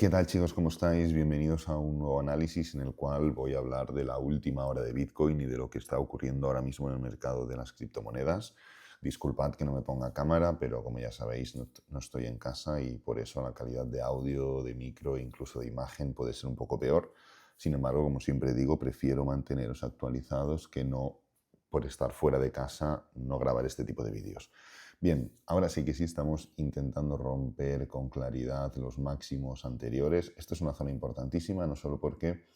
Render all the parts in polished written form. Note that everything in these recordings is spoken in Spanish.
¿Qué tal, chicos? ¿Cómo estáis? Bienvenidos a un nuevo análisis en el cual voy a hablar de la última hora de Bitcoin y de lo que está ocurriendo ahora mismo en el mercado de las criptomonedas. Disculpad que no me ponga cámara, pero como ya sabéis, no estoy en casa y por eso la calidad de audio, de micro e incluso de imagen puede ser un poco peor. Sin embargo, como siempre digo, prefiero manteneros actualizados que no, por estar fuera de casa, no grabar este tipo de vídeos. Bien, ahora sí que sí estamos intentando romper con claridad los máximos anteriores. Esto es una zona importantísima, no solo porque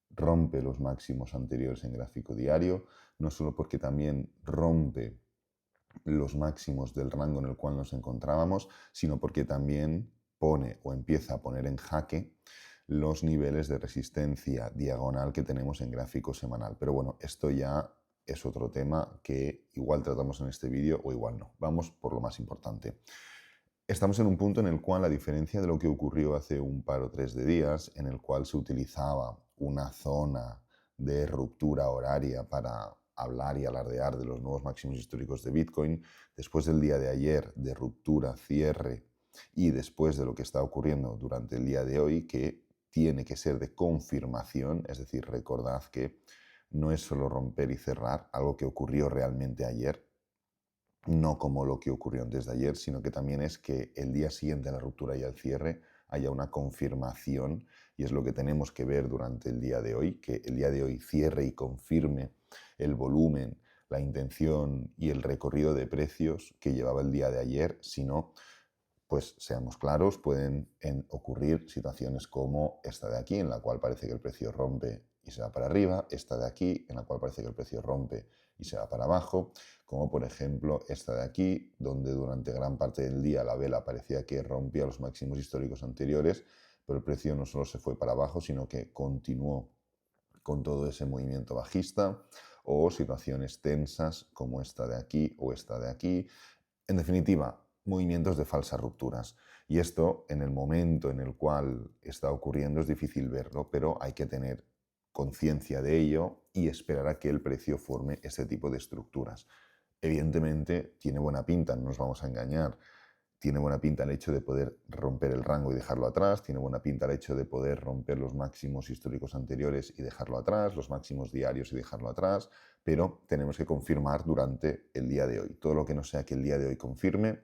rompe los máximos anteriores en gráfico diario, no solo porque también rompe los máximos del rango en el cual nos encontrábamos, sino porque también pone o empieza a poner en jaque los niveles de resistencia diagonal que tenemos en gráfico semanal. Pero bueno, esto ya es otro tema que igual tratamos en este vídeo o igual no. Vamos por lo más importante. Estamos en un punto en el cual, a diferencia de lo que ocurrió hace un par o tres de días, en el cual se utilizaba una zona de ruptura horaria para hablar y alardear de los nuevos máximos históricos de Bitcoin, después del día de ayer de ruptura, cierre y después de lo que está ocurriendo durante el día de hoy, que tiene que ser de confirmación, es decir, recordad que no es solo romper y cerrar, algo que ocurrió realmente ayer, no como lo que ocurrió antes de ayer, sino que también es que el día siguiente a la ruptura y al cierre haya una confirmación, y es lo que tenemos que ver durante el día de hoy, que el día de hoy cierre y confirme el volumen, la intención y el recorrido de precios que llevaba el día de ayer. Si no, pues seamos claros, pueden ocurrir situaciones como esta de aquí, en la cual parece que el precio rompe y se va para arriba, esta de aquí, en la cual parece que el precio rompe y se va para abajo, como por ejemplo esta de aquí, donde durante gran parte del día la vela parecía que rompía los máximos históricos anteriores, pero el precio no solo se fue para abajo, sino que continuó con todo ese movimiento bajista, o situaciones tensas como esta de aquí o esta de aquí. En definitiva, movimientos de falsas rupturas. Y esto, en el momento en el cual está ocurriendo, es difícil verlo, pero hay que tener conciencia de ello y esperar a que el precio forme este tipo de estructuras. Evidentemente, tiene buena pinta, no nos vamos a engañar. Tiene buena pinta el hecho de poder romper el rango y dejarlo atrás, tiene buena pinta el hecho de poder romper los máximos históricos anteriores y dejarlo atrás, los máximos diarios y dejarlo atrás, pero tenemos que confirmar durante el día de hoy. Todo lo que no sea que el día de hoy confirme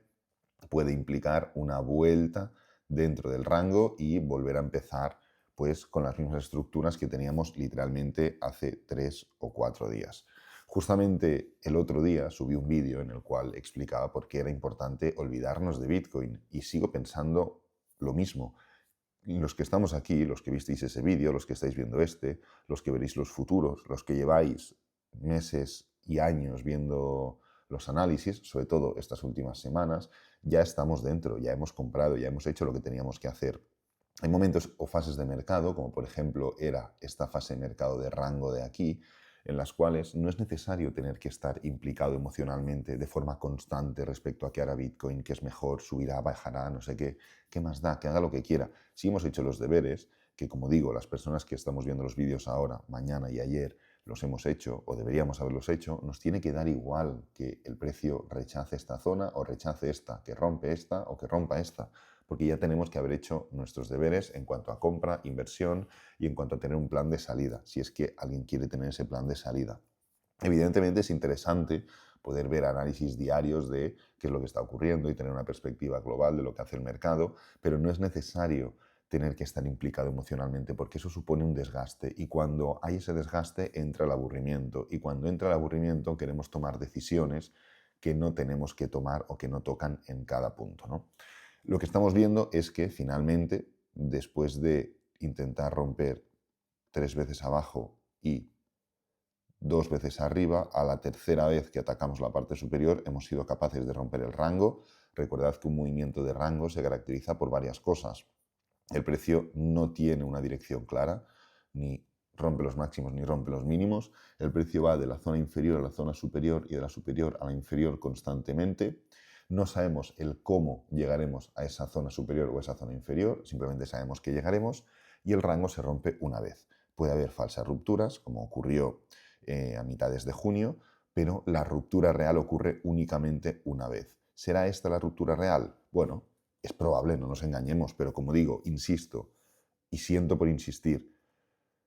puede implicar una vuelta dentro del rango y volver a empezar pues con las mismas estructuras que teníamos literalmente hace 3 o 4 días. Justamente el otro día subí un vídeo en el cual explicaba por qué era importante olvidarnos de Bitcoin y sigo pensando lo mismo. Los que estamos aquí, los que visteis ese vídeo, los que estáis viendo este, los que veréis los futuros, los que lleváis meses y años viendo los análisis, sobre todo estas últimas semanas, ya estamos dentro, ya hemos comprado, ya hemos hecho lo que teníamos que hacer. Hay momentos o fases de mercado, como por ejemplo era esta fase de mercado de rango de aquí, en las cuales no es necesario tener que estar implicado emocionalmente de forma constante respecto a que hará Bitcoin, que es mejor, subirá, bajará, no sé qué más da, que haga lo que quiera. Si hemos hecho los deberes, que como digo, las personas que estamos viendo los vídeos ahora, mañana y ayer, los hemos hecho o deberíamos haberlos hecho, nos tiene que dar igual que el precio rechace esta zona o rechace esta, que rompe esta o que rompa esta, porque ya tenemos que haber hecho nuestros deberes en cuanto a compra, inversión y en cuanto a tener un plan de salida, si es que alguien quiere tener ese plan de salida. Evidentemente es interesante poder ver análisis diarios de qué es lo que está ocurriendo y tener una perspectiva global de lo que hace el mercado, pero no es necesario tener que estar implicado emocionalmente porque eso supone un desgaste, y cuando hay ese desgaste entra el aburrimiento, y cuando entra el aburrimiento queremos tomar decisiones que no tenemos que tomar o que no tocan en cada punto, ¿no? Lo que estamos viendo es que finalmente, después de intentar romper 3 veces abajo y 2 veces arriba, a la tercera vez que atacamos la parte superior hemos sido capaces de romper el rango. Recordad que un movimiento de rango se caracteriza por varias cosas. El precio no tiene una dirección clara, ni rompe los máximos ni rompe los mínimos. El precio va de la zona inferior a la zona superior y de la superior a la inferior constantemente. No sabemos el cómo llegaremos a esa zona superior o a esa zona inferior, simplemente sabemos que llegaremos, y el rango se rompe una vez. Puede haber falsas rupturas, como ocurrió a mitades de junio, pero la ruptura real ocurre únicamente una vez. ¿Será esta la ruptura real? Bueno, Es probable, no nos engañemos, pero como digo, insisto y siento por insistir,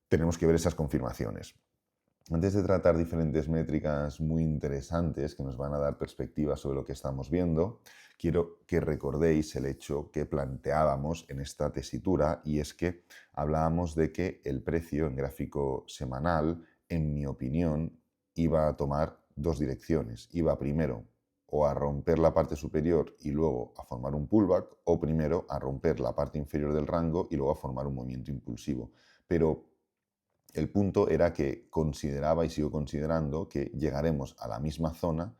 tenemos que ver esas confirmaciones. Antes de tratar diferentes métricas muy interesantes que nos van a dar perspectiva sobre lo que estamos viendo, quiero que recordéis el hecho que planteábamos en esta tesitura, y es que hablábamos de que el precio en gráfico semanal, en mi opinión, iba a tomar dos direcciones. Iba primero o a romper la parte superior y luego a formar un pullback, o primero a romper la parte inferior del rango y luego a formar un movimiento impulsivo. Pero el punto era que consideraba y sigo considerando que llegaremos a la misma zona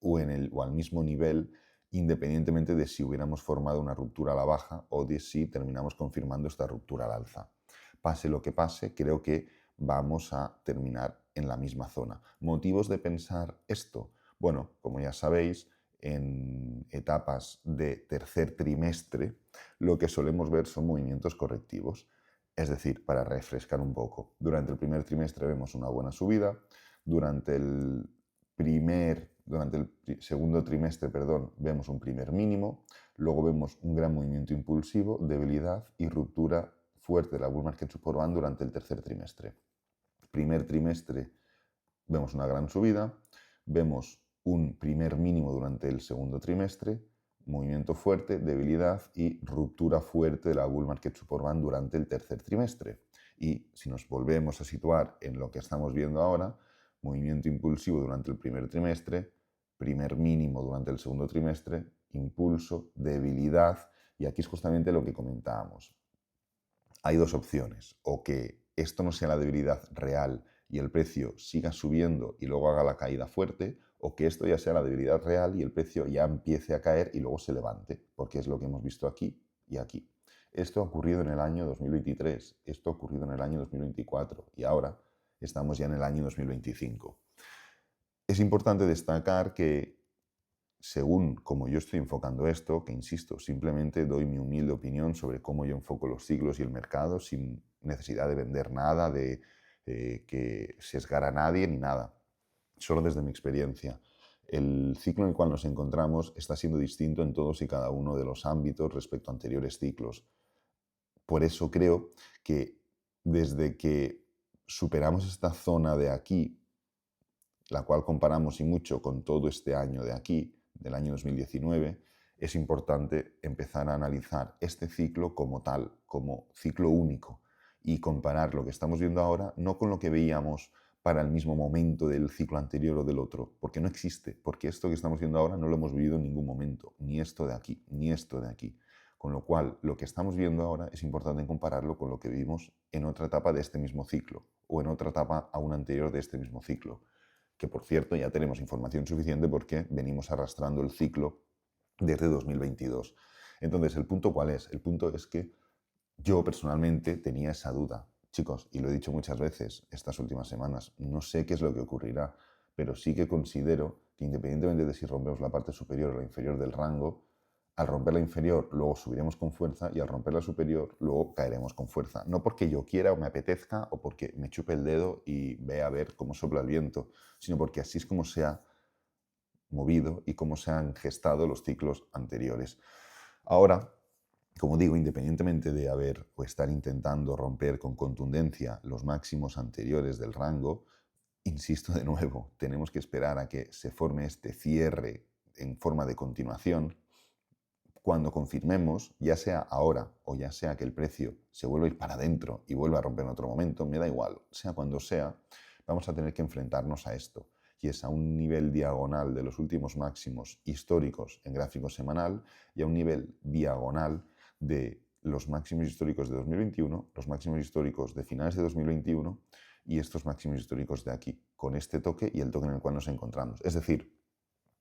o al mismo nivel, independientemente de si hubiéramos formado una ruptura a la baja o de si terminamos confirmando esta ruptura al alza. Pase lo que pase, creo que vamos a terminar en la misma zona. ¿Motivos de pensar esto? Bueno, como ya sabéis, en etapas de tercer trimestre lo que solemos ver son movimientos correctivos. Es decir, para refrescar un poco, durante el primer trimestre vemos una buena subida, durante el segundo trimestre, vemos un primer mínimo, luego vemos un gran movimiento impulsivo, debilidad y ruptura fuerte de la bull market support band durante el tercer trimestre. Primer trimestre vemos una gran subida, vemos un primer mínimo durante el segundo trimestre, movimiento fuerte, debilidad y ruptura fuerte de la bull market support band durante el tercer trimestre. Y si nos volvemos a situar en lo que estamos viendo ahora, movimiento impulsivo durante el primer trimestre, primer mínimo durante el segundo trimestre, impulso, debilidad, y aquí es justamente lo que comentábamos. Hay dos opciones: o que esto no sea la debilidad real y el precio siga subiendo y luego haga la caída fuerte, o que esto ya sea la debilidad real y el precio ya empiece a caer y luego se levante, porque es lo que hemos visto aquí y aquí. Esto ha ocurrido en el año 2023, esto ha ocurrido en el año 2024 y ahora estamos ya en el año 2025. Es importante destacar que, según como yo estoy enfocando esto, que insisto, simplemente doy mi humilde opinión sobre cómo yo enfoco los ciclos y el mercado, sin necesidad de vender nada, de que sesgar a nadie ni nada, solo desde mi experiencia. El ciclo en el cual nos encontramos está siendo distinto en todos y cada uno de los ámbitos respecto a anteriores ciclos. Por eso creo que desde que superamos esta zona de aquí, la cual comparamos y mucho con todo este año de aquí, del año 2019, es importante empezar a analizar este ciclo como tal, como ciclo único, y comparar lo que estamos viendo ahora no con lo que veíamos para el mismo momento del ciclo anterior o del otro, porque no existe, porque esto que estamos viendo ahora no lo hemos vivido en ningún momento, ni esto de aquí, ni esto de aquí. Con lo cual, lo que estamos viendo ahora es importante compararlo con lo que vivimos en otra etapa de este mismo ciclo, o en otra etapa aún anterior de este mismo ciclo, que por cierto ya tenemos información suficiente porque venimos arrastrando el ciclo desde 2022. Entonces, ¿el punto cuál es? El punto es que yo personalmente tenía esa duda. Chicos, y lo he dicho muchas veces estas últimas semanas, no sé qué es lo que ocurrirá, pero sí que considero que, independientemente de si rompemos la parte superior o la inferior del rango, al romper la inferior luego subiremos con fuerza y al romper la superior luego caeremos con fuerza. No porque yo quiera o me apetezca o porque me chupe el dedo y vea a ver cómo sopla el viento, sino porque así es como se ha movido y cómo se han gestado los ciclos anteriores. Ahora, como digo, independientemente de haber o estar intentando romper con contundencia los máximos anteriores del rango, insisto de nuevo, tenemos que esperar a que se forme este cierre en forma de continuación. Cuando confirmemos, ya sea ahora o ya sea que el precio se vuelva a ir para adentro y vuelva a romper en otro momento, me da igual, sea cuando sea, vamos a tener que enfrentarnos a esto. Y es a un nivel diagonal de los últimos máximos históricos en gráfico semanal y a un nivel diagonal de los máximos históricos de 2021, los máximos históricos de finales de 2021 y estos máximos históricos de aquí, con este toque y el toque en el cual nos encontramos. Es decir,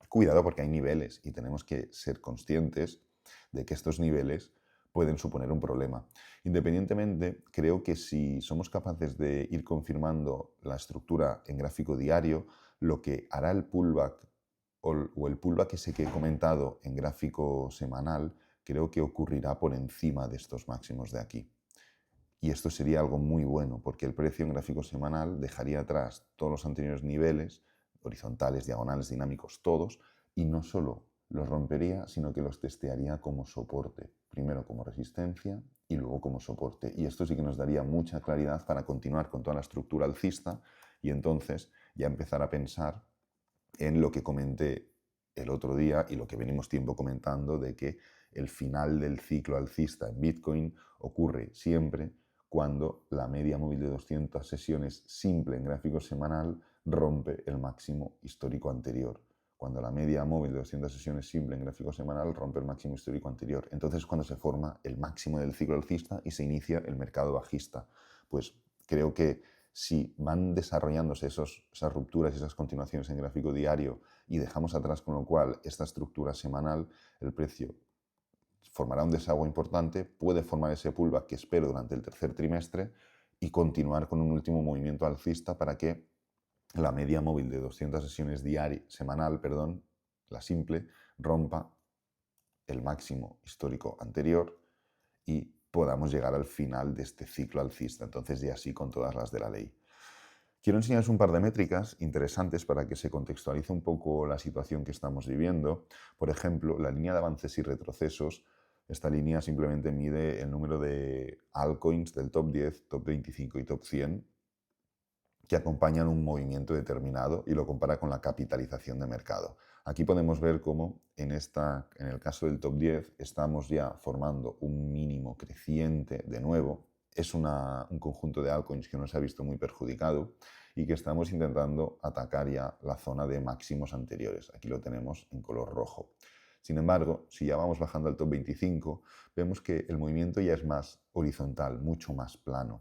cuidado porque hay niveles y tenemos que ser conscientes de que estos niveles pueden suponer un problema. Independientemente, creo que si somos capaces de ir confirmando la estructura en gráfico diario, lo que hará el pullback o el pullback ese que he comentado en gráfico semanal, creo que ocurrirá por encima de estos máximos de aquí. Y esto sería algo muy bueno, porque el precio en gráfico semanal dejaría atrás todos los anteriores niveles, horizontales, diagonales, dinámicos, todos, y no solo los rompería, sino que los testearía como soporte. Primero como resistencia y luego como soporte. Y esto sí que nos daría mucha claridad para continuar con toda la estructura alcista y entonces ya empezar a pensar en lo que comenté el otro día y lo que venimos tiempo comentando de que el final del ciclo alcista en Bitcoin ocurre siempre cuando la media móvil de 200 sesiones simple en gráfico semanal rompe el máximo histórico anterior. Cuando la media móvil de 200 sesiones simple en gráfico semanal rompe el máximo histórico anterior. Entonces es cuando se forma el máximo del ciclo alcista y se inicia el mercado bajista. Pues creo que si van desarrollándose esas rupturas y esas continuaciones en gráfico diario y dejamos atrás con lo cual esta estructura semanal, el precio formará un desagüe importante, puede formar ese pullback que espero durante el tercer trimestre y continuar con un último movimiento alcista para que la media móvil de 200 sesiones semanal, la simple, rompa el máximo histórico anterior y podamos llegar al final de este ciclo alcista. Entonces, y así con todas las de la ley. Quiero enseñaros un par de métricas interesantes para que se contextualice un poco la situación que estamos viviendo. Por ejemplo, la línea de avances y retrocesos. Esta línea simplemente mide el número de altcoins del top 10, top 25 y top 100 que acompañan un movimiento determinado y lo compara con la capitalización de mercado. Aquí podemos ver cómo en el caso del top 10 estamos ya formando un mínimo creciente de nuevo. Es un conjunto de altcoins que nos ha visto muy perjudicado y que estamos intentando atacar ya la zona de máximos anteriores. Aquí lo tenemos en color rojo. Sin embargo, si ya vamos bajando al top 25, vemos que el movimiento ya es más horizontal, mucho más plano.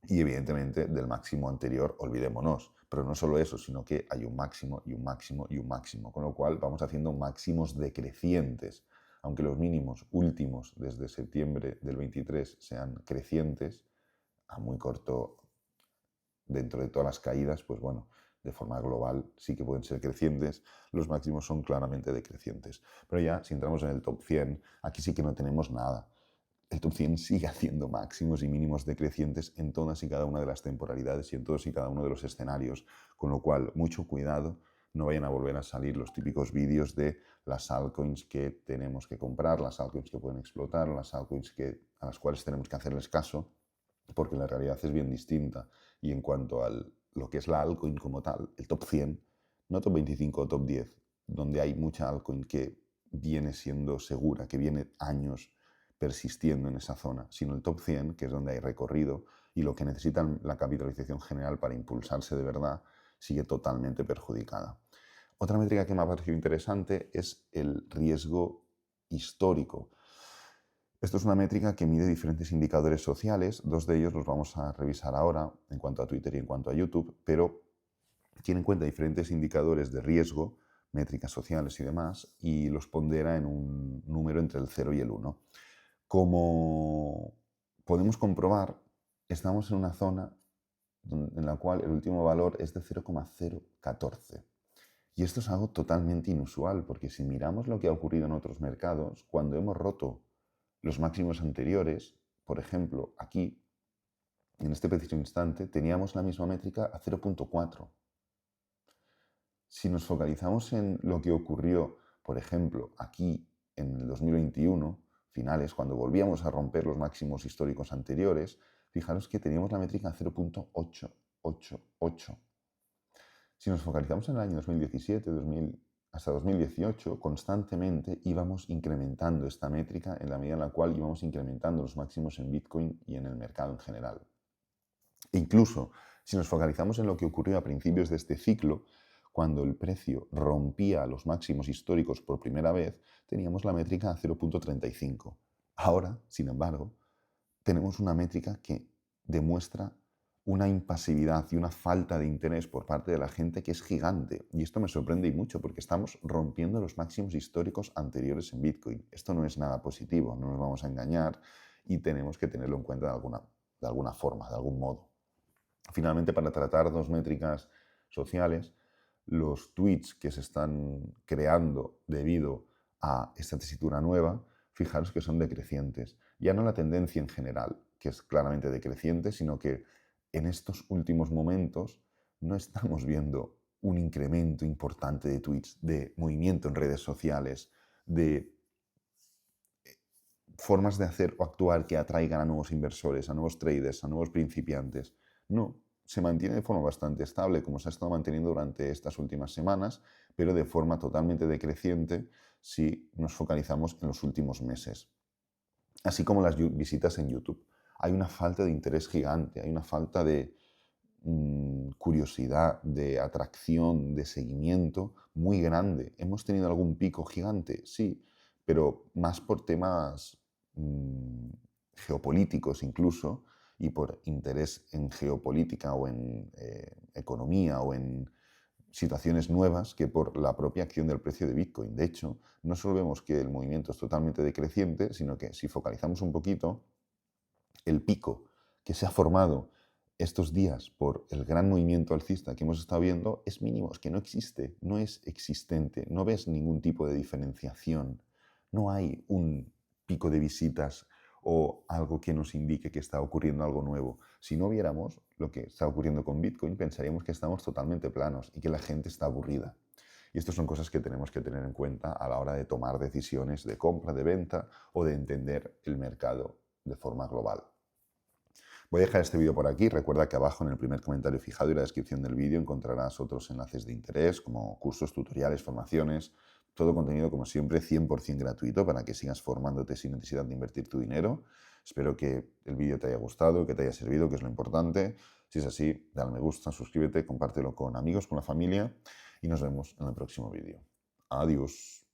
Y evidentemente del máximo anterior olvidémonos. Pero no solo eso, sino que hay un máximo y un máximo y un máximo. Con lo cual vamos haciendo máximos decrecientes. Aunque los mínimos últimos desde septiembre del 23 sean crecientes, a muy corto, dentro de todas las caídas, pues bueno, de forma global sí que pueden ser crecientes, los máximos son claramente decrecientes. Pero ya, si entramos en el top 100, aquí sí que no tenemos nada. El top 100 sigue haciendo máximos y mínimos decrecientes en todas y cada una de las temporalidades y en todos y cada uno de los escenarios, con lo cual mucho cuidado, no vayan a volver a salir los típicos vídeos de las altcoins que tenemos que comprar, las altcoins que pueden explotar, las altcoins a las cuales tenemos que hacerles caso, porque la realidad es bien distinta. Y en cuanto a lo que es la altcoin como tal, el top 100, no top 25 o top 10, donde hay mucha altcoin que viene siendo segura, que viene años persistiendo en esa zona, sino el top 100, que es donde hay recorrido y lo que necesita la capitalización general para impulsarse de verdad, sigue totalmente perjudicada. Otra métrica que me ha parecido interesante es el riesgo histórico. Esto es una métrica que mide diferentes indicadores sociales, dos de ellos los vamos a revisar ahora en cuanto a Twitter y en cuanto a YouTube, pero tiene en cuenta diferentes indicadores de riesgo, métricas sociales y demás, y los pondera en un número entre el 0 y el 1. Como podemos comprobar, estamos en una zona en la cual el último valor es de 0,014. Y esto es algo totalmente inusual, porque si miramos lo que ha ocurrido en otros mercados, cuando hemos roto los máximos anteriores, por ejemplo, aquí, en este preciso instante, teníamos la misma métrica a 0,4. Si nos focalizamos en lo que ocurrió, por ejemplo, aquí en el 2021, finales, cuando volvíamos a romper los máximos históricos anteriores, fijaros que teníamos la métrica a 0,888. Si nos focalizamos en el año 2017, hasta 2018, constantemente íbamos incrementando esta métrica en la medida en la cual íbamos incrementando los máximos en Bitcoin y en el mercado en general. E incluso, si nos focalizamos en lo que ocurrió a principios de este ciclo, cuando el precio rompía los máximos históricos por primera vez, teníamos la métrica a 0,35. Ahora, sin embargo, tenemos una métrica que demuestra una impasividad y una falta de interés por parte de la gente que es gigante. Y esto me sorprende y mucho porque estamos rompiendo los máximos históricos anteriores en Bitcoin. Esto no es nada positivo, no nos vamos a engañar y tenemos que tenerlo en cuenta de alguna forma, de algún modo. Finalmente, para tratar dos métricas sociales, los tweets que se están creando debido a esta tesitura nueva, fijaros que son decrecientes. Ya no la tendencia en general, que es claramente decreciente, sino que en estos últimos momentos no estamos viendo un incremento importante de tweets, de movimiento en redes sociales, de formas de hacer o actuar que atraigan a nuevos inversores, a nuevos traders, a nuevos principiantes. No, se mantiene de forma bastante estable, como se ha estado manteniendo durante estas últimas semanas, pero de forma totalmente decreciente si nos focalizamos en los últimos meses. Así como las visitas en YouTube. Hay una falta de interés gigante, hay una falta de curiosidad, de atracción, de seguimiento muy grande. ¿Hemos tenido algún pico gigante? Sí, pero más por temas geopolíticos incluso, y por interés en geopolítica o en economía o en situaciones nuevas que por la propia acción del precio de Bitcoin. De hecho, no solo vemos que el movimiento es totalmente decreciente, sino que si focalizamos un poquito, el pico que se ha formado estos días por el gran movimiento alcista que hemos estado viendo es mínimo, es que no existe, no es existente, no ves ningún tipo de diferenciación, no hay un pico de visitas o algo que nos indique que está ocurriendo algo nuevo. Si no viéramos lo que está ocurriendo con Bitcoin, pensaríamos que estamos totalmente planos y que la gente está aburrida. Y estas son cosas que tenemos que tener en cuenta a la hora de tomar decisiones de compra, de venta o de entender el mercado de forma global. Voy a dejar este vídeo por aquí. Recuerda que abajo en el primer comentario fijado y la descripción del vídeo encontrarás otros enlaces de interés como cursos, tutoriales, formaciones, todo contenido como siempre 100% gratuito para que sigas formándote sin necesidad de invertir tu dinero. Espero que el vídeo te haya gustado, que te haya servido, que es lo importante. Si es así, dale me gusta, suscríbete, compártelo con amigos, con la familia y nos vemos en el próximo vídeo. Adiós.